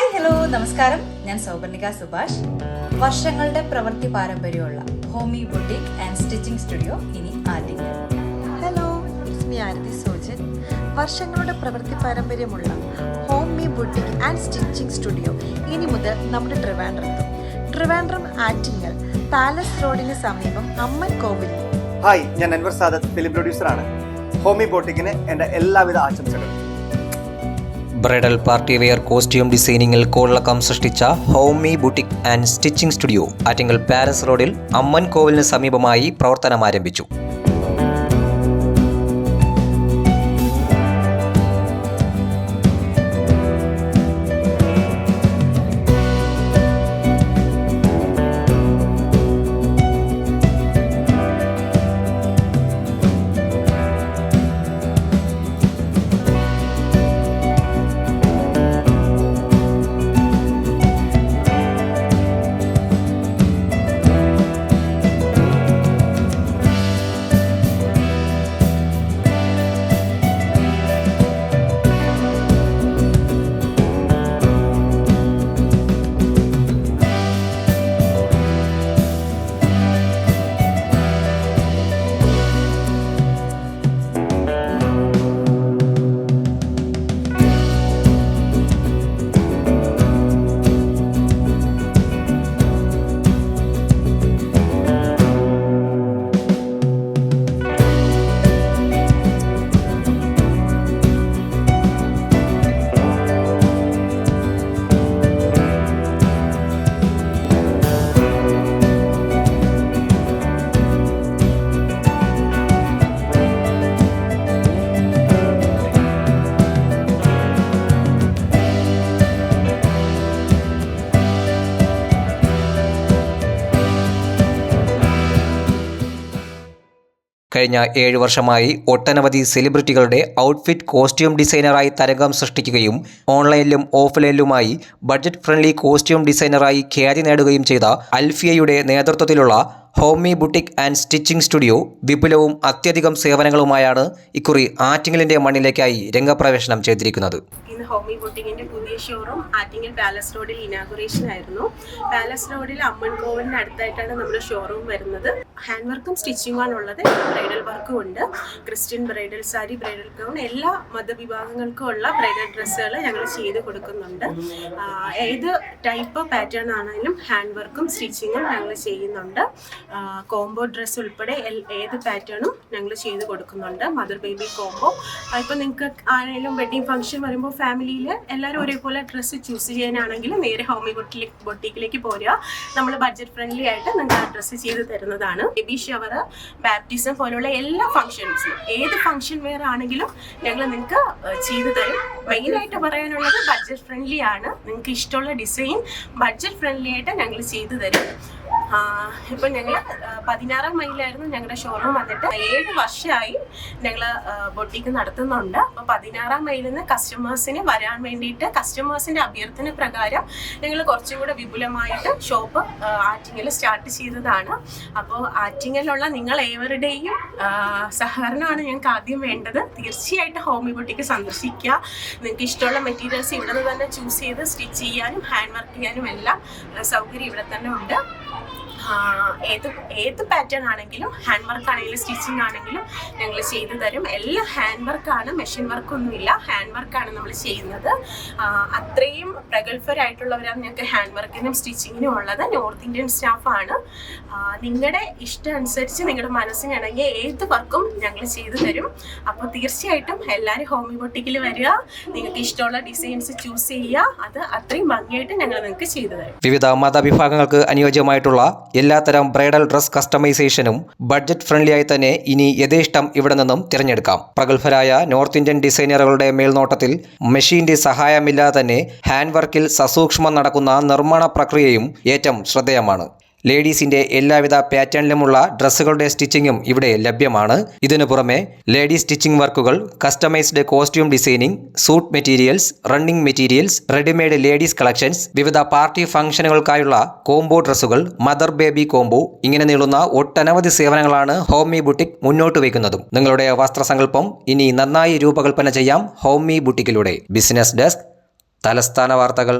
Hi hello നമസ്കാരം. ഞാൻ സൗപർണിക സുഭാഷ്. വർഷങ്ങളുടെ പ്രവൃത്തി പാരമ്പര്യമുള്ള Homi boutique and stitching studio ഇനി ആറ്റിങ്ങൽ. ഹലോ, ഇറ്റ്സ് മീ ആരതി സോജൻ. വർഷങ്ങളുടെ പ്രവൃത്തി പാരമ്പര്യമുള്ള Homi boutique and stitching studio ഇനി മുതൽ നമ്മുടെ ട്രിവാൻഡ്രം ആറ്റിങ്ങൽ പാലസ് റോഡിന് സമീപം അമ്മൻ കോവിൽ. ഹായ്, ഞാൻ അൻവർ സാദത്ത്, ഫിലിം പ്രൊഡ്യൂസറാണ്. ഹോമി ബോട്ടിക്കിന് എൻ്റെ എല്ലാവിധ ആശംസകളും. ബ്രൈഡൽ പാർട്ടി വെയർ കോസ്റ്റ്യൂം ഡിസൈനിങ്ങിൽ കോളക്കം സൃഷ്ടിച്ച Homi boutique and stitching studio Attingal palace റോഡിൽ അമ്മൻ കോവിലിന് സമീപമായി പ്രവർത്തനം ആരംഭിച്ചു. കഴിഞ്ഞ 7 വർഷമായി ഒട്ടനവധി സെലിബ്രിറ്റികളുടെ ഔട്ട്ഫിറ്റ് കോസ്റ്റ്യൂം ഡിസൈനറായി തരംഗം സൃഷ്ടിക്കുകയും ഓൺലൈനിലും ഓഫ്ലൈനിലുമായി ബഡ്ജറ്റ് ഫ്രണ്ട്ലി കോസ്റ്റ്യൂം ഡിസൈനറായി ഖ്യാതി നേടുകയും ചെയ്ത അൽഫിയയുടെ നേതൃത്വത്തിലുള്ള ഹോമി ബുട്ടിക് ആൻഡ് സ്റ്റിച്ചിങ് സ്റ്റുഡിയോ വിപുലവും അത്യധികം സേവനങ്ങളുമായാണ് ഇക്കുറി ആറ്റിങ്ങലിൻ്റെ മണ്ണിലേക്കായി രംഗപ്രവേശനം ചെയ്തിരിക്കുന്നത്. ഇന്ന് ഹോമി ബുട്ടിക്കിന്റെ പുതിയ ഷോറൂം ആറ്റിങ്ങൽ പാലസ് റോഡിൽ ഇനാഗുറേഷൻ ആയിരുന്നു. പാലസ് റോഡിൽ അമ്മൻ കോവിലിന് അടുത്തായിട്ടാണ് നമ്മുടെ ഷോറൂം വരുന്നത്. ഹാൻഡ് വർക്കും സ്റ്റിച്ചിങ്ങും ആണുള്ളത്. ബ്രൈഡൽ വർക്കും ഉണ്ട്. Christian bridal sari, bridal gown, എല്ലാ മതവിഭാഗങ്ങൾക്കും ഉള്ള ബ്രൈഡൽ ഡ്രസ്സുകൾ ഞങ്ങൾ ചെയ്ത് കൊടുക്കുന്നുണ്ട്. ഏത് ടൈപ്പ് പാറ്റേൺ ആണെങ്കിലും ഹാൻഡ് വർക്കും സ്റ്റിച്ചിങ്ങും ഞങ്ങൾ ചെയ്യുന്നുണ്ട്. കോംബോ ഡ്രസ്സ് ഉൾപ്പെടെ ഏത് പാറ്റേണും ഞങ്ങൾ ചെയ്ത് കൊടുക്കുന്നുണ്ട്. Mother baby combo. ഇപ്പം നിങ്ങൾക്ക് ആണെങ്കിലും വെഡിങ് ഫംഗ്ഷൻ വരുമ്പോൾ ഫാമിലിയിൽ എല്ലാവരും ഒരേപോലെ ഡ്രസ്സ് ചൂസ് ചെയ്യാനാണെങ്കിൽ നേരെ ഹോമി ബൊട്ടീക്കിലേക്ക് പോരുക. നമ്മൾ ബഡ്ജറ്റ് ഫ്രണ്ട്ലി ആയിട്ട് നിങ്ങൾക്ക് ആ ഡ്രസ്സ് ചെയ്ത് തരുന്നതാണ്. ബേബി ഷവർ, ബാപ്റ്റിസം പോലുള്ള എല്ലാ ഫംഗ്ഷൻസിനും ഏത് ഫംഗ്ഷൻ വെയർ ആണെങ്കിലും ഞങ്ങൾ നിങ്ങൾക്ക് ചെയ്തു തരും. മെയിനായിട്ട് പറയാനുള്ളത് ബഡ്ജറ്റ് ഫ്രണ്ട്ലി ആണ്. നിങ്ങൾക്ക് ഇഷ്ടമുള്ള ഡിസൈൻ ബഡ്ജറ്റ് ഫ്രണ്ട്ലി ആയിട്ട് ഞങ്ങൾ ചെയ്തു തരും. ഇപ്പം ഞങ്ങൾ 16 മൈലായിരുന്നു ഞങ്ങളുടെ ഷോറൂം വന്നിട്ട് 7 വർഷമായി ഞങ്ങൾ ബൊട്ടീക്ക് നടത്തുന്നുണ്ട്. അപ്പോൾ 16 മൈലിൽ നിന്ന് കസ്റ്റമേഴ്സിന് വരാൻ വേണ്ടിയിട്ട് കസ്റ്റമേഴ്സിൻ്റെ അഭ്യർത്ഥന പ്രകാരം ഞങ്ങൾ കുറച്ചും കൂടെ വിപുലമായിട്ട് ഷോപ്പ് ആറ്റിങ്ങൽ സ്റ്റാർട്ട് ചെയ്തതാണ്. അപ്പോൾ ആറ്റിങ്ങലുള്ള നിങ്ങൾ ഏവരുടെയും സഹകരണമാണ് ഞങ്ങൾക്ക് ആദ്യം വേണ്ടത്. തീർച്ചയായിട്ടും ഹോമി ബൊട്ടീക്ക് സന്ദർശിക്കുക. നിങ്ങൾക്ക് ഇഷ്ടമുള്ള മെറ്റീരിയൽസ് ഇവിടെ നിന്ന് തന്നെ ചൂസ് ചെയ്ത് സ്റ്റിച്ച് ചെയ്യാനും ഹാൻഡ് വർക്ക് ചെയ്യാനും എല്ലാം സൗകര്യം ഇവിടെ തന്നെ ഉണ്ട്. ഏത് പാറ്റേൺ ആണെങ്കിലും ഹാൻഡ് വർക്ക് ആണെങ്കിലും സ്റ്റിച്ചിങ് ആണെങ്കിലും ഞങ്ങൾ ചെയ്തു തരും. എല്ലാം ഹാൻഡ് വർക്കാണ്, മെഷീൻ വർക്കൊന്നുമില്ല. ഹാൻഡ് വർക്കാണ് നമ്മൾ ചെയ്യുന്നത്. അത്രയും പ്രഗത്ഭരായിട്ടുള്ളവരാണ് ഞങ്ങൾക്ക് ഹാൻഡ് വർക്കിനും സ്റ്റിച്ചിങ്ങിനും ഉള്ളത്. നോർത്ത് ഇന്ത്യൻ സ്റ്റാഫാണ്. നിങ്ങളുടെ ഇഷ്ടം അനുസരിച്ച് നിങ്ങളുടെ മനസ്സിനിണങ്ങിയ ഏത് വർക്കും ഞങ്ങൾ ചെയ്തു തരും. അപ്പോൾ തീർച്ചയായിട്ടും എല്ലാവരും ഹോമി ബൊട്ടിക്കിൽ വരിക. നിങ്ങൾക്ക് ഇഷ്ടമുള്ള ഡിസൈൻസ് ചൂസ് ചെയ്യുക. അത് അത്രയും ഭംഗിയായിട്ട് ഞങ്ങൾ നിങ്ങൾക്ക് ചെയ്തു തരും. വിവിധ മതവിഭാഗങ്ങൾക്ക് അനുയോജ്യമായിട്ടുള്ള എല്ലാത്തരം ബ്രൈഡൽ ഡ്രസ് കസ്റ്റമൈസേഷനും ബഡ്ജറ്റ് ഫ്രണ്ട്ലിയായി തന്നെ ഇനി യഥേഷ്ടം ഇവിടെ നിന്നും തിരഞ്ഞെടുക്കാം. പ്രഗത്ഭരായ നോർത്ത് ഇന്ത്യൻ ഡിസൈനറുകളുടെ മേൽനോട്ടത്തിൽ മെഷീന്റെ സഹായമില്ലാതെ തന്നെ ഹാൻഡ് വർക്കിൽ സസൂക്ഷ്മം നടക്കുന്ന നിർമ്മാണ പ്രക്രിയയും ഏറ്റവും ശ്രദ്ധേയമാണ്. ലേഡീസിന്റെ എല്ലാവിധ പാറ്റേണിലുമുള്ള ഡ്രസ്സുകളുടെ സ്റ്റിച്ചിങ്ങും ഇവിടെ ലഭ്യമാണ്. ഇതിനു പുറമെ ലേഡീസ് സ്റ്റിച്ചിങ് വർക്കുകൾ, customised costume designing, suit materials, running materials, readymade ladies collections, വിവിധ പാർട്ടി ഫംഗ്ഷനുകൾക്കായുള്ള കോംബോ ഡ്രസ്സുകൾ, മദർ ബേബി കോംബോ, ഇങ്ങനെ നീളുന്ന ഒട്ടനവധി സേവനങ്ങളാണ് ഹോമി ബുട്ടിക് മുന്നോട്ട് വയ്ക്കുന്നതും. നിങ്ങളുടെ വസ്ത്രസങ്കല്പം ഇനി നന്നായി രൂപകൽപ്പന ചെയ്യാം ഹോമി ബുട്ടിക്കിലൂടെ. ബിസിനസ് ഡെസ്ക്, തലസ്ഥാന വാർത്തകൾ.